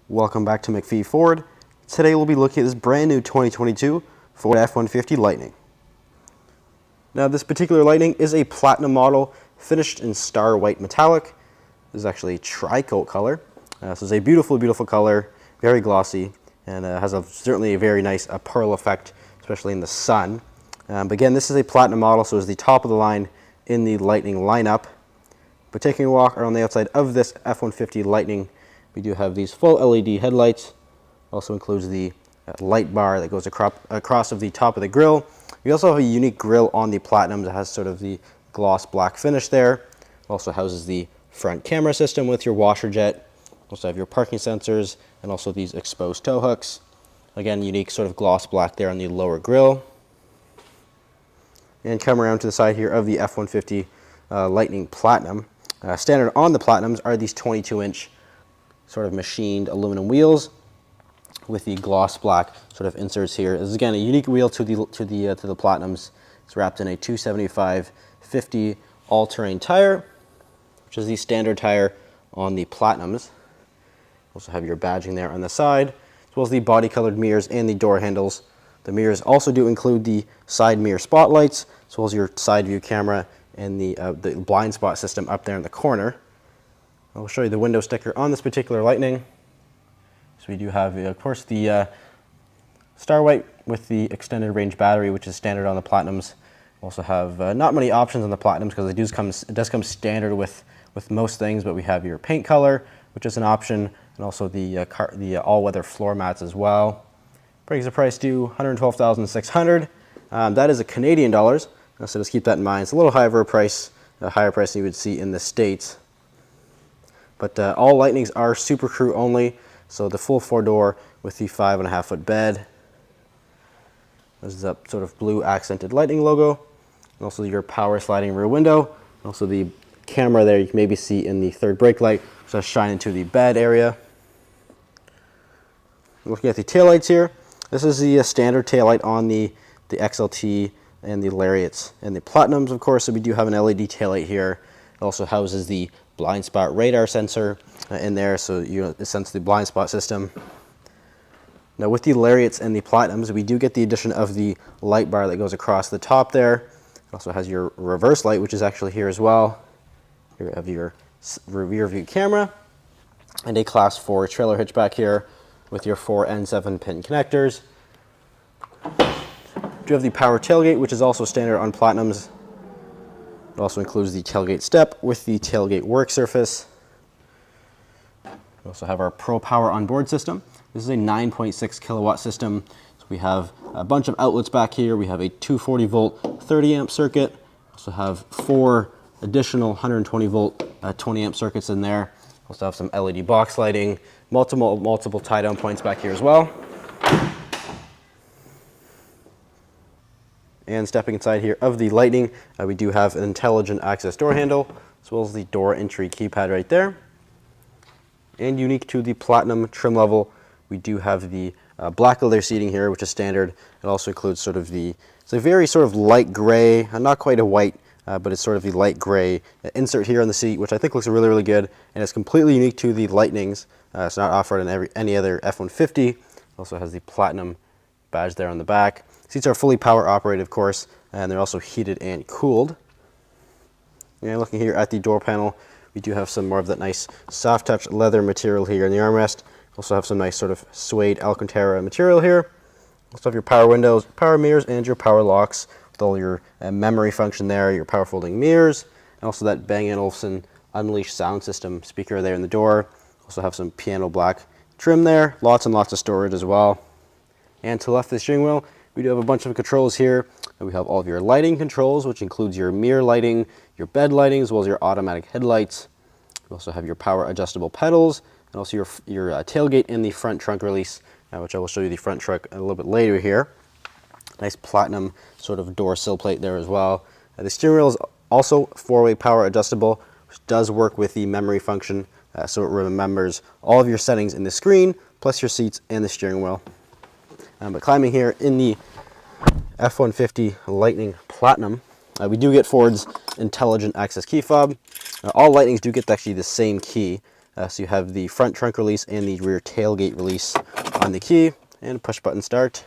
Welcome back to McPhee Ford. Today we'll be looking at this brand new 2022 Ford F-150 Lightning. Now this particular Lightning is a platinum model finished in star white metallic. This is actually a tri-coat color. So it's a beautiful, beautiful color, very glossy, and has certainly a very nice pearl effect, especially in the sun. But again, this is a platinum model, so it's the top of the line in the Lightning lineup. But taking a walk around the outside of this F-150 Lightning, we do have these full LED headlights. Also includes the light bar that goes across of the top of the grille. We also have a unique grille on the Platinum that has sort of the gloss black finish there. Also houses the front camera system with your washer jet. Also have your parking sensors and also these exposed tow hooks. Again, unique sort of gloss black there on the lower grille. And come around to the side here of the F-150 Lightning Platinum. Standard on the Platinums are these 22-inch sort of machined aluminum wheels with the gloss black sort of inserts here. This is again a unique wheel to the Platinums. It's wrapped in a 275/50 all-terrain tire, which is the standard tire on the Platinums. Also have your badging there on the side, as well as the body-colored mirrors and the door handles. The mirrors also do include the side mirror spotlights, as well as your side view camera and the blind spot system up there in the corner. I'll show you the window sticker on this particular Lightning. So we do have, of course, the star white with the extended range battery, which is standard on the Platinums. Also have not many options on the Platinums because it does come standard with most things, but we have your paint color, which is an option, and also the all-weather floor mats as well. Brings the price to $112,600. That is a Canadian dollars, so just keep that in mind. It's a little higher price than you would see in the States. But all Lightnings are Super Crew only, so the full four-door with the 5.5-foot bed. This is a sort of blue accented Lightning logo, and also your power sliding rear window. Also the camera there you can maybe see in the third brake light, so shine into the bed area. Looking at the taillights here, this is the standard taillight on the XLT and the Lariats and the Platinums, of course. So we do have an LED taillight here. It also houses the blind spot radar sensor in there, so you sense the blind spot system. Now with the Lariats and the Platinums, we do get the addition of the light bar that goes across the top there. It also has your reverse light, which is actually here as well. You have your rear view camera and a Class 4 trailer hitch back here with your 4 and 7 pin connectors. You have the power tailgate, which is also standard on Platinums. It also includes the tailgate step with the tailgate work surface. We also have our Pro Power onboard system. This is a 9.6 kilowatt system. So we have a bunch of outlets back here. We have a 240 volt 30 amp circuit. We also have 4 additional 120 volt 20 amp circuits in there. We also have some LED box lighting, multiple tie down points back here as well. And stepping inside here of the Lightning, we do have an intelligent access door handle, as well as the door entry keypad right there. And unique to the Platinum trim level, we do have the black leather seating here, which is standard. It also includes sort of it's a very sort of light gray, not quite a white, but it's sort of the light gray insert here on the seat, which I think looks really, really good. And it's completely unique to the Lightnings. It's not offered in any other F-150. Also has the Platinum badge there on the back. Seats are fully power operated, of course, and they're also heated and cooled. And looking here at the door panel, we do have some more of that nice soft touch leather material here in the armrest. Also have some nice sort of suede Alcantara material here. Also have your power windows, power mirrors, and your power locks with all your memory function there, your power folding mirrors, and also that Bang & Olufsen Unleashed sound system speaker there in the door. Also have some piano black trim there, lots and lots of storage as well. And to the left of the steering wheel, we do have a bunch of controls here. And we have all of your lighting controls, which includes your mirror lighting, your bed lighting, as well as your automatic headlights. We also have your power adjustable pedals, and also your tailgate and the front trunk release, which I will show you the front trunk a little bit later here. Nice Platinum sort of door sill plate there as well. The steering wheel is also 4-way power adjustable, which does work with the memory function, so it remembers all of your settings in the screen, plus your seats and the steering wheel. But climbing here in the F-150 Lightning Platinum, we do get Ford's intelligent access key fob. All Lightnings do get actually the same key, So you have the front trunk release and the rear tailgate release on the key, and push button start.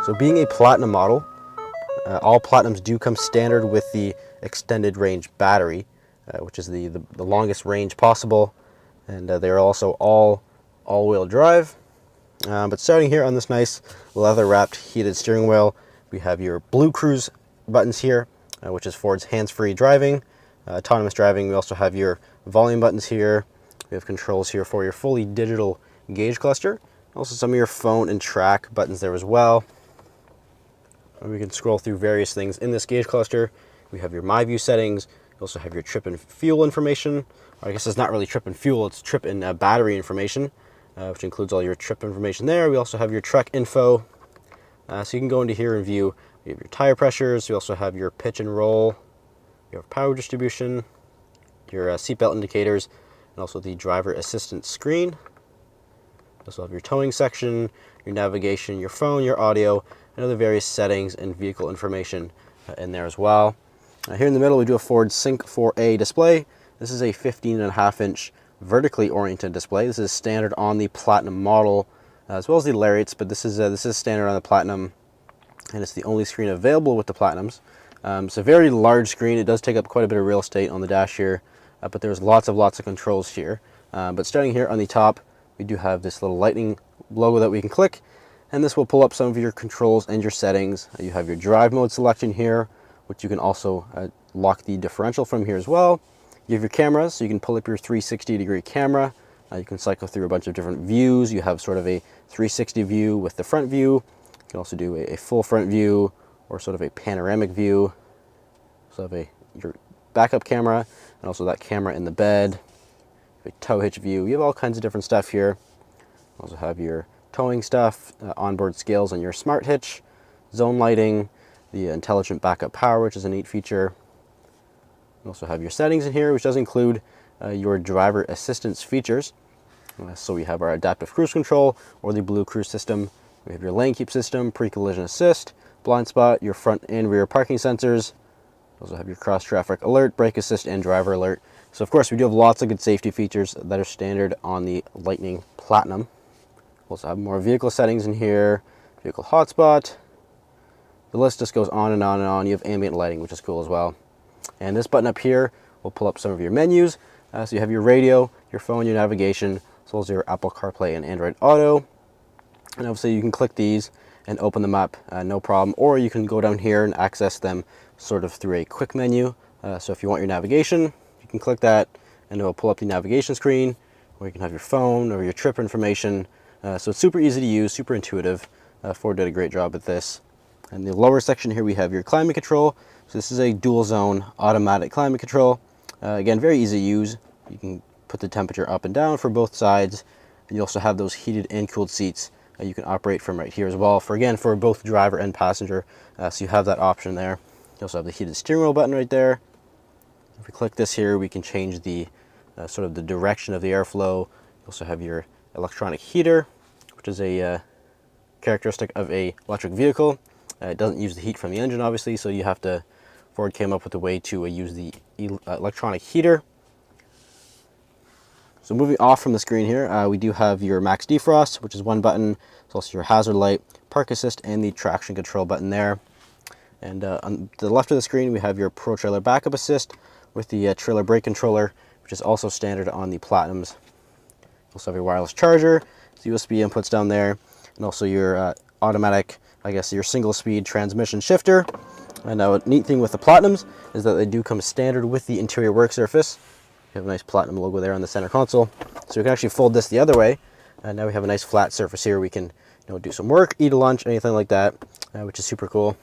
So being a Platinum model, all Platinums do come standard with the extended range battery, which is the longest range possible, and they're also all-wheel drive. But starting here on this nice leather-wrapped heated steering wheel, we have your Blue Cruise buttons here, which is Ford's hands-free driving, autonomous driving. We also have your volume buttons here. We have controls here for your fully digital gauge cluster. Also some of your phone and track buttons there as well. And we can scroll through various things in this gauge cluster. We have your MyView settings. You also have your trip and fuel information. Or I guess it's not really trip and fuel, it's trip and battery information, which includes all your trip information there. We also have your truck info. So you can go into here and view. You have your tire pressures. You also have your pitch and roll. You have power distribution, your seatbelt indicators, and also the driver assistance screen. You also have your towing section, your navigation, your phone, your audio, and other various settings and vehicle information in there as well. Here in the middle, we do a Ford Sync 4A display. This is a 15.5-inch vertically oriented display. This is standard on the Platinum model, as well as the Lariats, but this is standard on the Platinum, and it's the only screen available with the Platinums. It's a very large screen. It does take up quite a bit of real estate on the dash here, but there's lots of controls here. But starting here on the top, we do have this little lightning logo that we can click, and this will pull up some of your controls and your settings. You have your drive mode selection here, which you can also lock the differential from here as well. You have your cameras, so you can pull up your 360-degree camera. You can cycle through a bunch of different views. You have sort of a 360 view with the front view. You can also do a full front view or sort of a panoramic view. So have your backup camera and also that camera in the bed. A tow hitch view. You have all kinds of different stuff here. You also have your towing stuff, onboard scales on your smart hitch, zone lighting, the intelligent backup power, which is a neat feature. You also have your settings in here, which does include your driver assistance features. So we have our adaptive cruise control or the Blue Cruise system. We have your lane keep system, pre-collision assist, blind spot, your front and rear parking sensors. You also have your cross traffic alert, brake assist, and driver alert. So of course we do have lots of good safety features that are standard on the Lightning Platinum. We also have more vehicle settings in here, vehicle hotspot. The list just goes on and on and on. You have ambient lighting, which is cool as well. And this button up here will pull up some of your menus. So you have your radio, your phone, your navigation, as well as your Apple CarPlay and Android Auto. And obviously you can click these and open them up, no problem. Or you can go down here and access them sort of through a quick menu. So if you want your navigation, you can click that and it will pull up the navigation screen, or you can have your phone or your trip information. So it's super easy to use, super intuitive. Ford did a great job at this. In the lower section here we have your climate control. So this is a dual zone automatic climate control. Again, very easy to use. You can put the temperature up and down for both sides. And you also have those heated and cooled seats you can operate from right here as well, for both driver and passenger. So you have that option there. You also have the heated steering wheel button right there. If we click this here, we can change the sort of the direction of the airflow. You also have your electronic heater, which is a characteristic of a electric vehicle. It doesn't use the heat from the engine, obviously, so Ford came up with a way to use the electronic heater. So moving off from the screen here, we do have your max defrost, which is one button. It's also your hazard light, park assist, and the traction control button there. And on the left of the screen, we have your Pro Trailer Backup Assist with the trailer brake controller, which is also standard on the Platinums. You also have your wireless charger, USB inputs down there, and also your automatic, your single speed transmission shifter. And now a neat thing with the Platinums is that they do come standard with the interior work surface. You have a nice Platinum logo there on the center console. So we can actually fold this the other way. And now we have a nice flat surface here. We can do some work, eat a lunch, anything like that, which is super cool.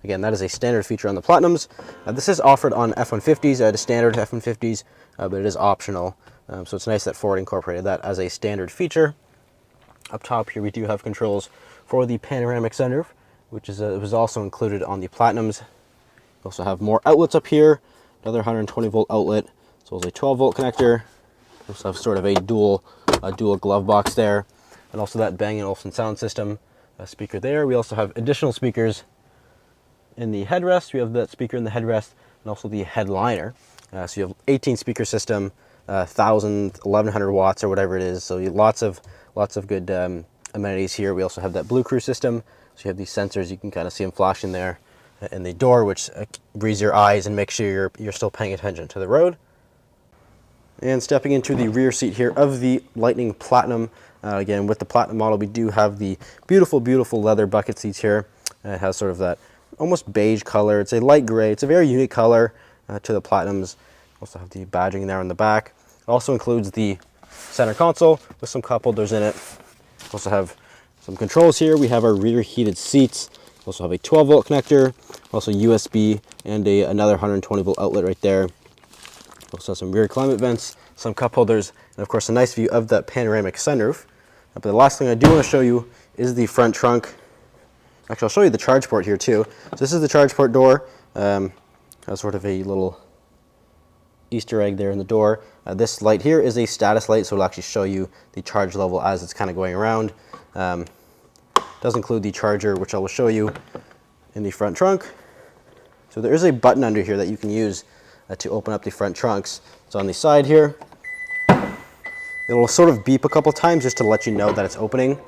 Again, that is a standard feature on the Platinums. This is offered on F-150s, the standard F-150s, but it is optional. So it's nice that Ford incorporated that as a standard feature. Up top here we do have controls for the panoramic sunroof, which is was also included on the Platinums. We also have more outlets up here, another 120 volt outlet, as well as a 12 volt connector. We also have sort of a dual glove box there, and also that Bang & Olufsen sound system speaker there. We also have additional speakers in the headrest. We have that speaker in the headrest and also the headliner. So you have 18 speaker system, 1100 watts or whatever it is. So lots of good amenities here. We also have that Blue Crew system. So you have these sensors, you can kind of see them flashing there in the door, which breeze your eyes and make sure you're still paying attention to the road. And stepping into the rear seat here of the Lightning Platinum. Again, with the Platinum model, we do have the beautiful, beautiful leather bucket seats here. It has sort of that almost beige color. It's a light gray. It's a very unique color to the Platinums. Also have the badging there on the back. It also includes the center console with some cup holders in it. Also have some controls here. We have our rear heated seats. Also have a 12-volt connector, also USB, and another 120-volt outlet right there. Also have some rear climate vents, some cup holders, and of course a nice view of that panoramic sunroof. But the last thing I do want to show you is the front trunk. Actually, I'll show you the charge port here too. So this is the charge port door. Has sort of a little Easter egg there in the door. This light here is a status light, so it'll actually show you the charge level as it's kind of going around. Does include the charger, which I will show you in the front trunk. So there is a button under here that you can use to open up the front trunks. It's on the side here. It will sort of beep a couple times just to let you know that it's opening,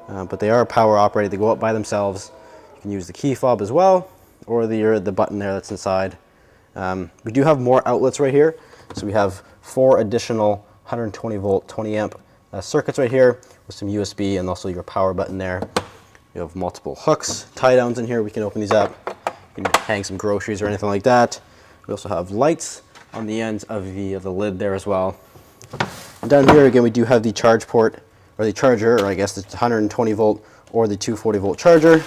but they are power operated. They go up by themselves. You can use the key fob as well, or the button there that's inside. We do have more outlets right here. So we have 4 additional 120 volt, 20 amp circuits right here with some USB and also your power button there. We have multiple hooks, tie downs in here. We can open these up. You can hang some groceries or anything like that. We also have lights on the ends of the lid there as well. And down here again, we do have the charge port, or the charger, or I guess the 120 volt or the 240 volt charger.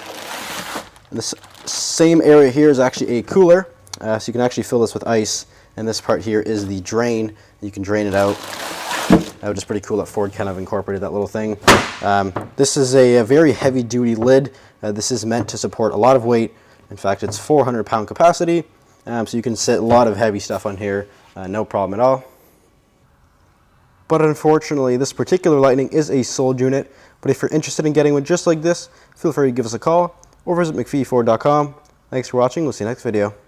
And this same area here is actually a cooler, so you can actually fill this with ice. And this part here is the drain. You can drain it out. Which is pretty cool that Ford kind of incorporated that little thing. This is a very heavy duty lid. This is meant to support a lot of weight. In fact, it's 400 pound capacity. So you can sit a lot of heavy stuff on here, no problem at all. But unfortunately, this particular Lightning is a sold unit. But if you're interested in getting one just like this, feel free to give us a call or visit McPheeford.com. Thanks for watching. We'll see you next video.